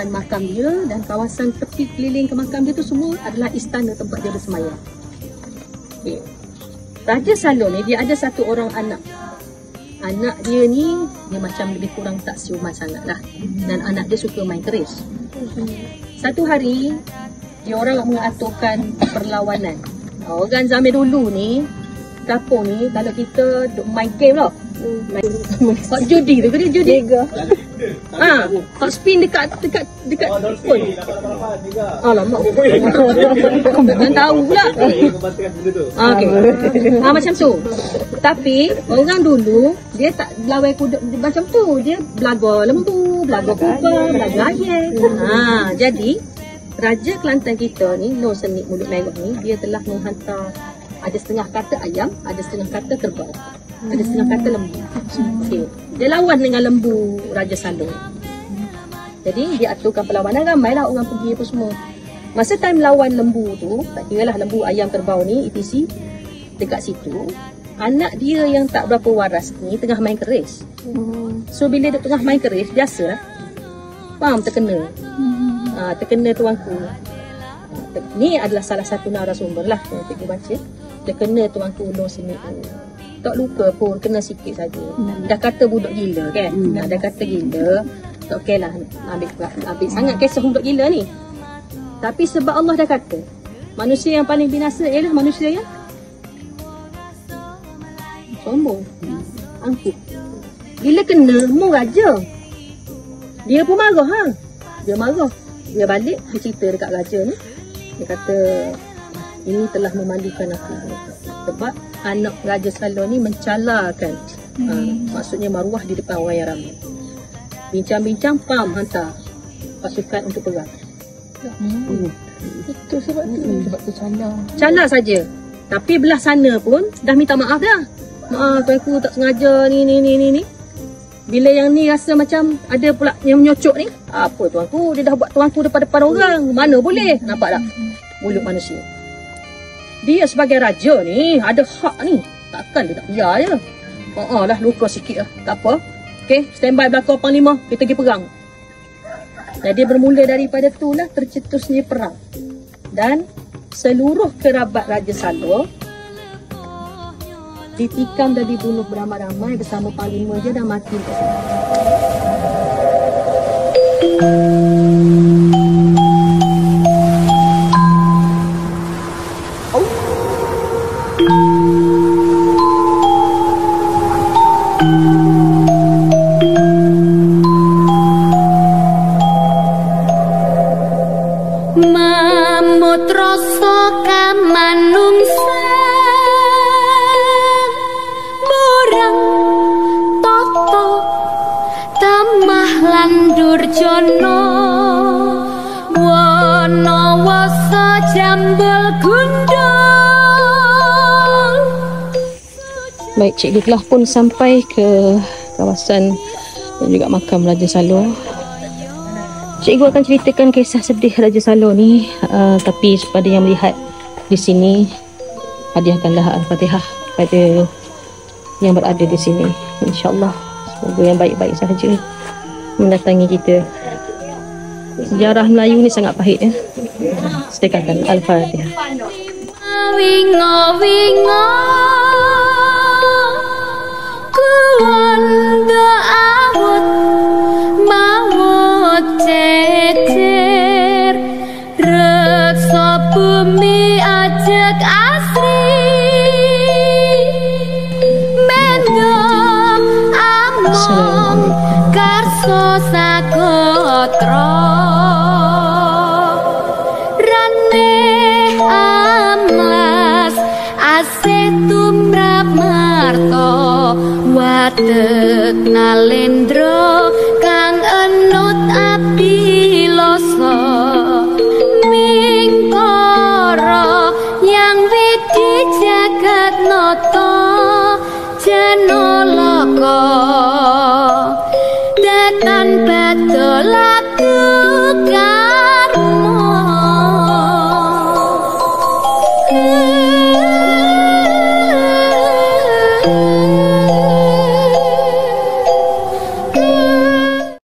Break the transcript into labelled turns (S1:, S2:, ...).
S1: kawasan makam dia, dan kawasan tepi keliling ke makam dia tu semua adalah istana tempat dia bersemayam. Okay. Raja Salor ni dia ada satu orang anak. Anak dia ni dia macam lebih kurang tak siuman sangat lah. Dan anak dia suka main keris. Satu hari dia orang mengaturkan perlawanan. Orang zaman dulu ni, kampung ni, kalau kita main game tau, hot judi tu, dia judi. Hot spin dekat phone. Alamak. Jangan tahu pula. Okey. Macam tu. Tapi orang dulu dia tak belawai kuda macam tu. Dia belaga lembu, belaga kubang, belaga ayam. Jadi Raja Kelantan kita ni, Nur Semit Mulut Merah ni, dia telah menghantar ada setengah kata ayam, ada setengah kata kerbau, ada setengah kata lembu. Okay. Dia lawan dengan lembu Raja Salor. Jadi dia aturkan perlawanan, ramailah orang pergi apa semua. Masa time lawan lembu tu, tak kira lah lembu, ayam, kerbau ni, etc. Dekat situ, anak dia yang tak berapa waras ni tengah main keris. So bila dia tengah main keris, biasa faham, terkena. Terkena tuanku. Ni adalah salah satu narasumber lah yang kita baca. Terkena tuanku Nur Semit. Tak luka pun, kena sikit saja. Dah kata budak gila kan. Dah kata gila. Tak okey lah ambil sangat kisah budak gila ni. Tapi sebab Allah dah kata, manusia yang paling binasa ialah manusia yang sombong, angkuh. Bila kena mu raja, dia pun marah. Dia marah. Dia balik, dia cerita dekat raja ni. Dia kata, ini telah memalukan aku. Sebab anak Raja Salor ni mencalakan, maksudnya maruah di depan orang yang ramai. Bincang-bincang, pam hantar pasukan untuk perang.
S2: Itu sebab tu
S1: cala saja. Tapi belah sana pun dah minta maaf dah. Maaf tuanku tak sengaja ni. Bila yang ni rasa macam ada pula yang menyocok ni, apa tuanku, dia dah buat tuanku depan-depan orang. Mana boleh, nampak tak? Mulut manusia. Dia sebagai raja ni ada hak ni. Takkan dia tak biar je. Lah luka sikit lah. Tak apa. Okay, standby belakang panglima, kita pergi perang. Jadi bermula daripada itulah tercetusnya perang. Dan seluruh kerabat Raja Salor ditikam dan dibunuh beramai-ramai bersama panglima dia dan mati kat sana.
S3: Mamut rasa kamanungsa Durjana wana wasa jambal gundul.
S1: Baik, cikgu telah pun sampai ke kawasan dan juga makam Raja Salor. Cikgu akan ceritakan kisah sedih Raja Salor ni, tapi kepada yang melihat di sini, hadiahkanlah Al-Fatihah pada yang berada di sini. InsyaAllah semoga yang baik-baik sahaja mendatangi kita. Sejarah Melayu ni sangat pahit ya. Sedekahkan Al-Fatihah.
S3: Wingo-wingo kuwanda awut mawut cecer reksa bumi ajak asri mendo among karso sagotra rane amlas asih tumrap marto watek nalendra kang enut api loso mingkara yang widi jagat noto janoloko datan betul laku karmo